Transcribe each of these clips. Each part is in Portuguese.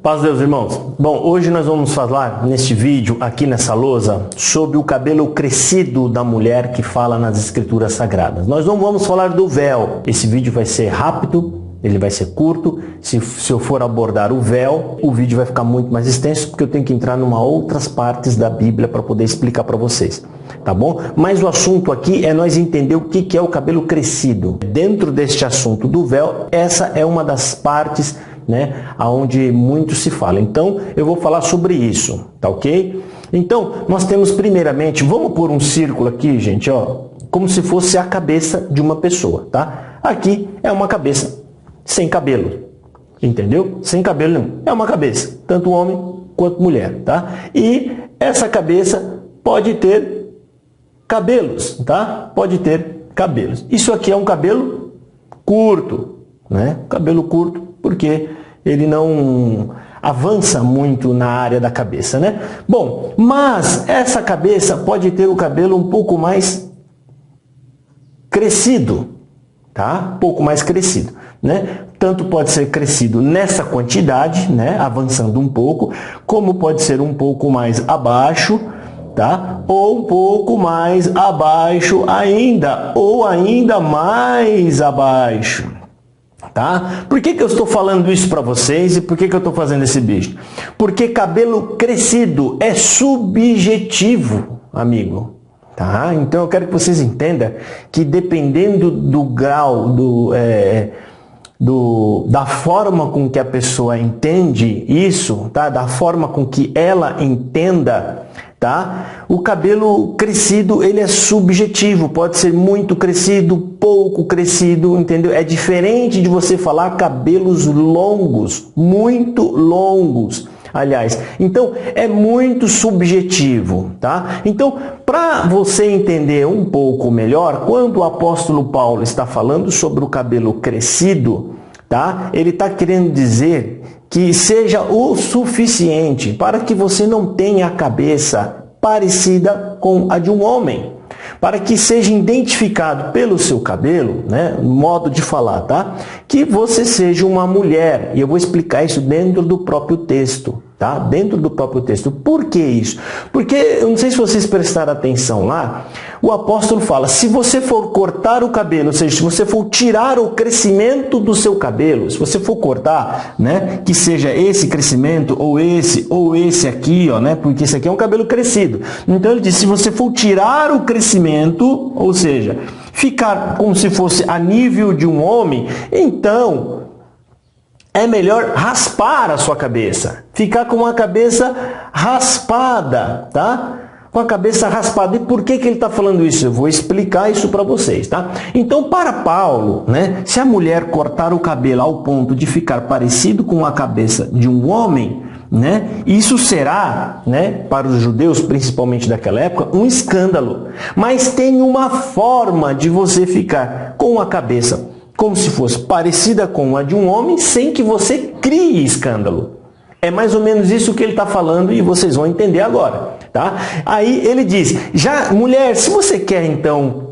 Paz de Deus, irmãos. Bom, hoje nós vamos falar neste vídeo, aqui nessa lousa, sobre o cabelo crescido da mulher que fala nas escrituras sagradas. Nós não vamos falar do véu. Esse vídeo vai ser rápido, ele vai ser curto. Se eu for abordar o véu, o vídeo vai ficar muito mais extenso, porque eu tenho que entrar em outras partes da Bíblia para poder explicar para vocês. Tá bom? Mas o assunto aqui é nós entender o que é o cabelo crescido. Dentro deste assunto do véu, essa é uma das partes, aonde muito se fala. Então, eu vou falar sobre isso, tá ok? Então, nós temos primeiramente, vamos pôr um círculo aqui, gente, ó, como se fosse a cabeça de uma pessoa, tá? Aqui é uma cabeça sem cabelo, entendeu? Sem cabelo nenhum. É uma cabeça, tanto homem quanto mulher, tá? E essa cabeça pode ter cabelos, tá? Pode ter cabelos. Isso aqui é um cabelo curto, né? Cabelo curto, porque ele não avança muito na área da cabeça, né? Bom, mas essa cabeça pode ter o cabelo um pouco mais crescido, tá? Um pouco mais crescido, né? Tanto pode ser crescido nessa quantidade, né? Avançando um pouco, como pode ser um pouco mais abaixo, tá? Ou um pouco mais abaixo ainda, ou ainda mais abaixo. Tá? Por que eu estou falando isso para vocês e por que eu estou fazendo esse vídeo? Porque cabelo crescido é subjetivo, amigo. Tá? Então eu quero que vocês entendam que dependendo do grau, da forma com que a pessoa entende isso, tá? Da forma com que ela entenda, tá? O cabelo crescido, ele é subjetivo, pode ser muito crescido, pouco crescido, entendeu? É diferente de você falar cabelos longos, muito longos, aliás. Então, é muito subjetivo, tá? Então, para você entender um pouco melhor, quando o apóstolo Paulo está falando sobre o cabelo crescido, tá? Ele está querendo dizer que seja o suficiente para que você não tenha a cabeça parecida com a de um homem, para que seja identificado pelo seu cabelo, né, modo de falar, tá? Que você seja uma mulher. E eu vou explicar isso dentro do próprio texto, tá? Dentro do próprio texto. Por que isso? Porque, eu não sei se vocês prestaram atenção lá, o apóstolo fala, se você for cortar o cabelo, ou seja, se você for tirar o crescimento do seu cabelo, se você for cortar, né, que seja esse crescimento, ou esse aqui, ó, né, porque esse aqui é um cabelo crescido. Então ele diz, se você for tirar o crescimento, ou seja, ficar como se fosse a nível de um homem, então é melhor raspar a sua cabeça, ficar com a cabeça raspada, tá? Com a cabeça raspada. E por que ele está falando isso? Eu vou explicar isso para vocês, tá? Então, para Paulo, né, se a mulher cortar o cabelo ao ponto de ficar parecido com a cabeça de um homem, né, isso será, né, para os judeus, principalmente daquela época, um escândalo. Mas tem uma forma de você ficar com a cabeça como se fosse parecida com a de um homem, sem que você crie escândalo. É mais ou menos isso que ele está falando e vocês vão entender agora, tá? Aí ele diz, já mulher, se você quer então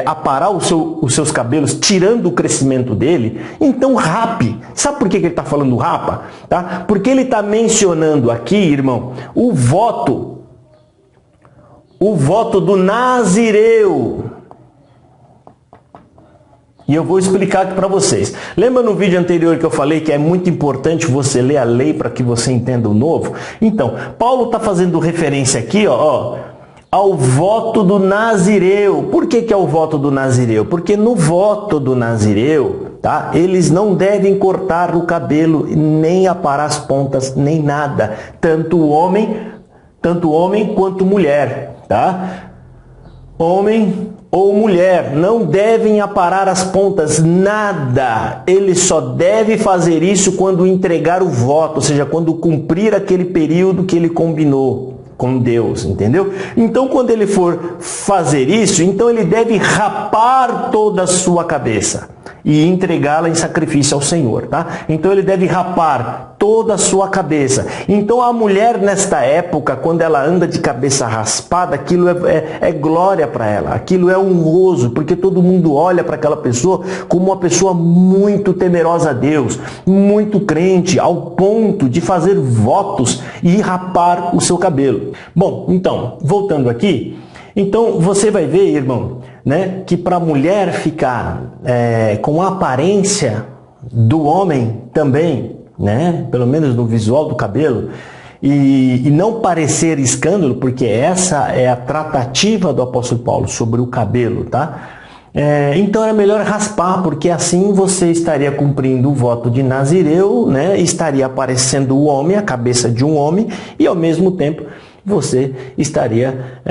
aparar os seus cabelos, tirando o crescimento dele, então rape. Sabe por que ele está falando rapa? Tá? Porque ele está mencionando aqui, irmão, o voto do nazireu. E eu vou explicar aqui para vocês. Lembra no vídeo anterior que eu falei que é muito importante você ler a lei para que você entenda o novo? Então, Paulo está fazendo referência aqui, ó, ao voto do nazireu. Por que é o voto do nazireu? Porque no voto do nazireu, tá, eles não devem cortar o cabelo, nem aparar as pontas, nem nada. Tanto homem quanto mulher, tá? Homem ou mulher não devem aparar as pontas, nada. Ele só deve fazer isso quando entregar o voto, ou seja, quando cumprir aquele período que ele combinou com Deus, entendeu? Então, quando ele for fazer isso, então ele deve rapar toda a sua cabeça. e entregá-la em sacrifício ao Senhor, tá? Então ele deve rapar toda a sua cabeça. Então a mulher nesta época, quando ela anda de cabeça raspada, aquilo é glória para ela, aquilo é honroso, porque todo mundo olha para aquela pessoa como uma pessoa muito temerosa a Deus, muito crente, ao ponto de fazer votos e rapar o seu cabelo. Bom, então, voltando aqui, então você vai ver, irmão, né, que para a mulher ficar com a aparência do homem também, né, pelo menos no visual do cabelo, e não parecer escândalo, porque essa é a tratativa do apóstolo Paulo sobre o cabelo, tá? Então é melhor raspar, porque assim você estaria cumprindo o voto de Nazireu, né, estaria aparecendo o homem, a cabeça de um homem, e ao mesmo tempo você estaria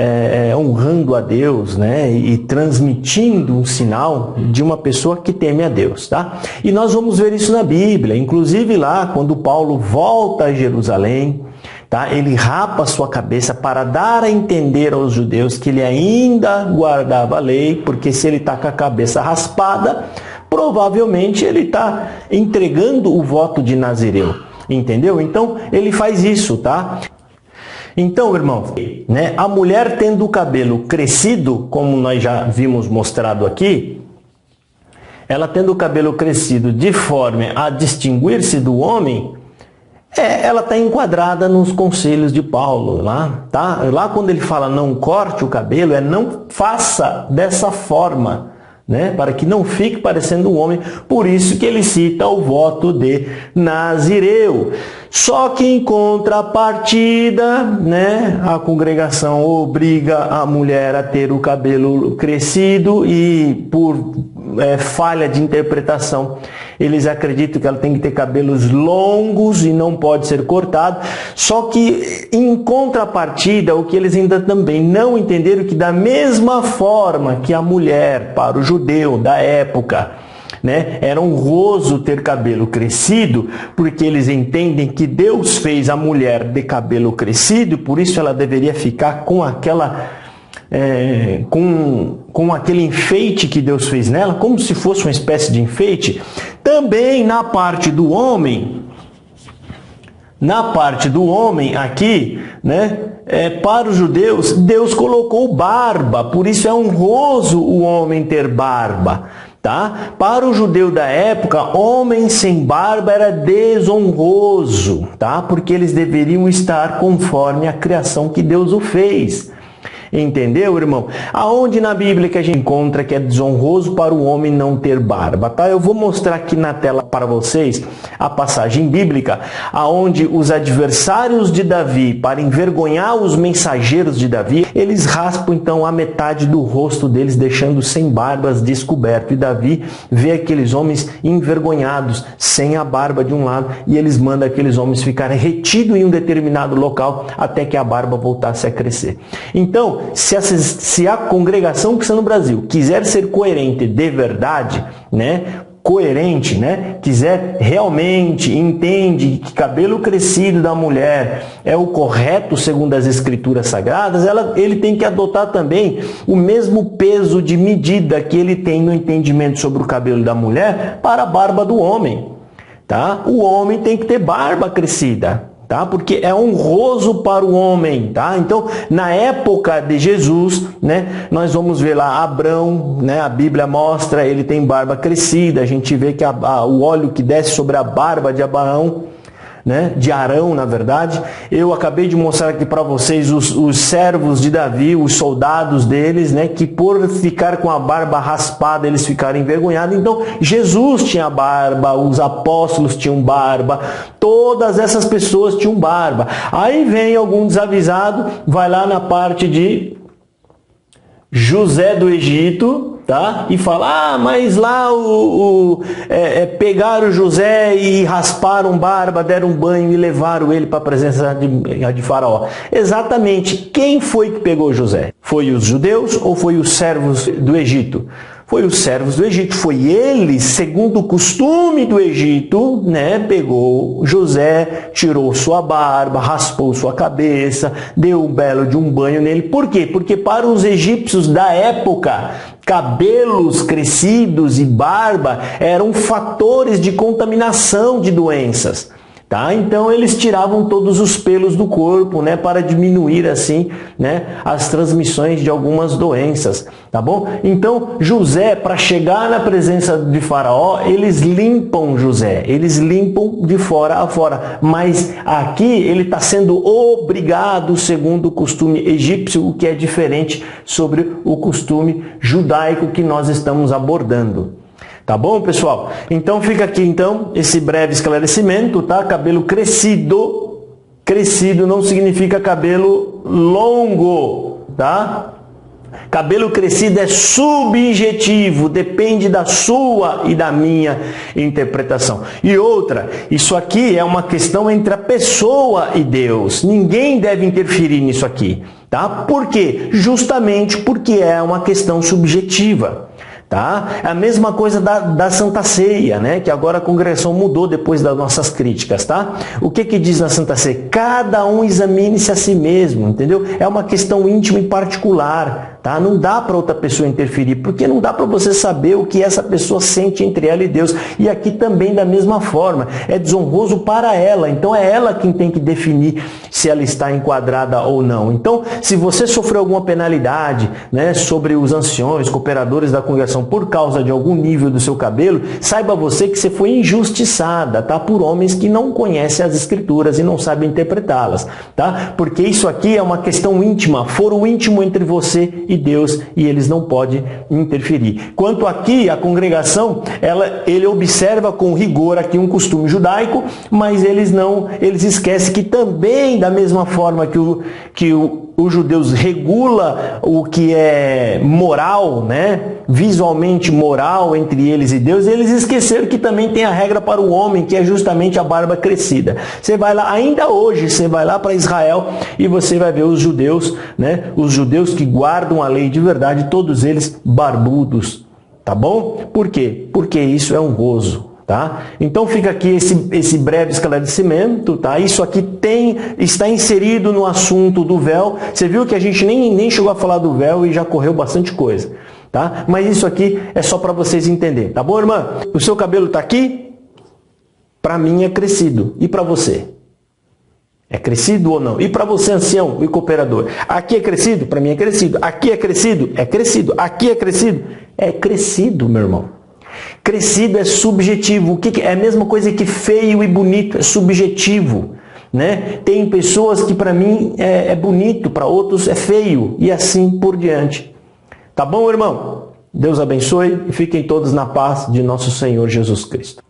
honrando a Deus, né, e transmitindo um sinal de uma pessoa que teme a Deus, tá? E nós vamos ver isso na Bíblia, inclusive lá quando Paulo volta a Jerusalém, tá? Ele rapa a sua cabeça para dar a entender aos judeus que ele ainda guardava a lei, porque se ele está com a cabeça raspada, provavelmente ele está entregando o voto de Nazireu, entendeu? Então ele faz isso, tá? Então, irmão, né, a mulher tendo o cabelo crescido, como nós já vimos mostrado aqui, ela tendo o cabelo crescido de forma a distinguir-se do homem, ela está enquadrada nos conselhos de Paulo, lá, tá? Lá quando ele fala não corte o cabelo, não faça dessa forma, né, para que não fique parecendo um homem, por isso que ele cita o voto de Nazireu. Só que em contrapartida, né, a congregação obriga a mulher a ter o cabelo crescido e por falha de interpretação, eles acreditam que ela tem que ter cabelos longos e não pode ser cortado. Só que em contrapartida, o que eles ainda também não entenderam, que da mesma forma que a mulher, para o judeu da época, né, era honroso ter cabelo crescido, porque eles entendem que Deus fez a mulher de cabelo crescido, por isso ela deveria ficar com aquela com aquele enfeite que Deus fez nela, como se fosse uma espécie de enfeite. Também na parte do homem aqui, né, para os judeus, Deus colocou barba, por isso é honroso o homem ter barba. Tá? Para o judeu da época, homem sem barba era desonroso, tá? Porque eles deveriam estar conforme a criação que Deus o fez. Entendeu, irmão? Aonde na Bíblia que a gente encontra que é desonroso para o homem não ter barba, tá? Eu vou mostrar aqui na tela para vocês a passagem bíblica aonde os adversários de Davi, para envergonhar os mensageiros de Davi, eles raspam então a metade do rosto deles, deixando sem barbas descoberto. E Davi vê aqueles homens envergonhados, sem a barba de um lado, e eles mandam aqueles homens ficarem retidos em um determinado local até que a barba voltasse a crescer. Então, se a congregação cristã no Brasil quiser ser coerente de verdade, né, quiser realmente entende que cabelo crescido da mulher é o correto segundo as escrituras sagradas, ele tem que adotar também o mesmo peso de medida que ele tem no entendimento sobre o cabelo da mulher para a barba do homem, tá? O homem tem que ter barba crescida, tá? Porque é honroso para o homem, tá? Então, na época de Jesus, né, nós vamos ver lá Abrão, né, a Bíblia mostra, ele tem barba crescida, a gente vê que o óleo que desce sobre a barba de Abraão, né, de Arão, na verdade. Eu acabei de mostrar aqui para vocês os servos de Davi, os soldados deles, né, que por ficar com a barba raspada, eles ficaram envergonhados. Então, Jesus tinha barba, os apóstolos tinham barba, todas essas pessoas tinham barba. Aí vem algum desavisado, vai lá na parte de José do Egito, tá? E fala, mas lá pegaram José e rasparam barba, deram um banho e levaram ele para a presença de Faraó. Exatamente, quem foi que pegou José? Foi os judeus ou foi os servos do Egito? Foi os servos do Egito, foi eles, segundo o costume do Egito, né, pegou José, tirou sua barba, raspou sua cabeça, deu um belo de um banho nele. Por quê? Porque para os egípcios da época, cabelos crescidos e barba eram fatores de contaminação de doenças. Tá? Então eles tiravam todos os pelos do corpo, né, para diminuir assim, né, as transmissões de algumas doenças, tá bom? Então José, para chegar na presença de Faraó, eles limpam José, eles limpam de fora a fora, mas aqui ele está sendo obrigado segundo o costume egípcio, o que é diferente sobre o costume judaico que nós estamos abordando. Tá bom, pessoal? Então fica aqui então esse breve esclarecimento, tá? Cabelo crescido, crescido não significa cabelo longo, tá? Cabelo crescido é subjetivo, depende da sua e da minha interpretação. E outra, isso aqui é uma questão entre a pessoa e Deus. Ninguém deve interferir nisso aqui, tá? Por quê? Justamente porque é uma questão subjetiva. Tá? É a mesma coisa da Santa Ceia, né? Que agora a congregação mudou depois das nossas críticas. Tá? O que diz na Santa Ceia? Cada um examine-se a si mesmo, entendeu? É uma questão íntima e particular. Tá? Não dá para outra pessoa interferir, porque não dá para você saber o que essa pessoa sente entre ela e Deus. E aqui também da mesma forma, é desonroso para ela, então é ela quem tem que definir se ela está enquadrada ou não. Então, se você sofreu alguma penalidade, né, sobre os anciões, cooperadores da congregação, por causa de algum nível do seu cabelo, saiba você que você foi injustiçada, tá? Por homens que não conhecem as escrituras e não sabem interpretá-las, tá? Porque isso aqui é uma questão íntima, foro íntimo entre você e Deus, e eles não podem interferir. Quanto aqui, a congregação, ele observa com rigor aqui um costume judaico, mas eles esquecem que também, da mesma forma que os judeus regula o que é moral, né? Visualmente moral entre eles e Deus, eles esqueceram que também tem a regra para o homem, que é justamente a barba crescida. Você vai lá, ainda hoje, você vai lá para Israel e você vai ver os judeus, né? Os judeus que guardam a lei de verdade, todos eles barbudos, tá bom? Por quê? Porque isso é honroso. Tá? Então fica aqui esse breve esclarecimento, tá? Isso aqui está inserido no assunto do véu. Você viu que a gente nem chegou a falar do véu e já correu bastante coisa, tá? Mas isso aqui é só para vocês entenderem, tá bom, irmã? O seu cabelo está aqui? Para mim é crescido. E para você? É crescido ou não? E para você, ancião e cooperador? Aqui é crescido? Para mim é crescido. Aqui é crescido? É crescido. Aqui é crescido? É crescido, meu irmão. Crescido é subjetivo. O que é a mesma coisa que feio e bonito? É subjetivo, né? Tem pessoas que para mim é bonito, para outros é feio e assim por diante. Tá bom, irmão? Deus abençoe e fiquem todos na paz de nosso Senhor Jesus Cristo.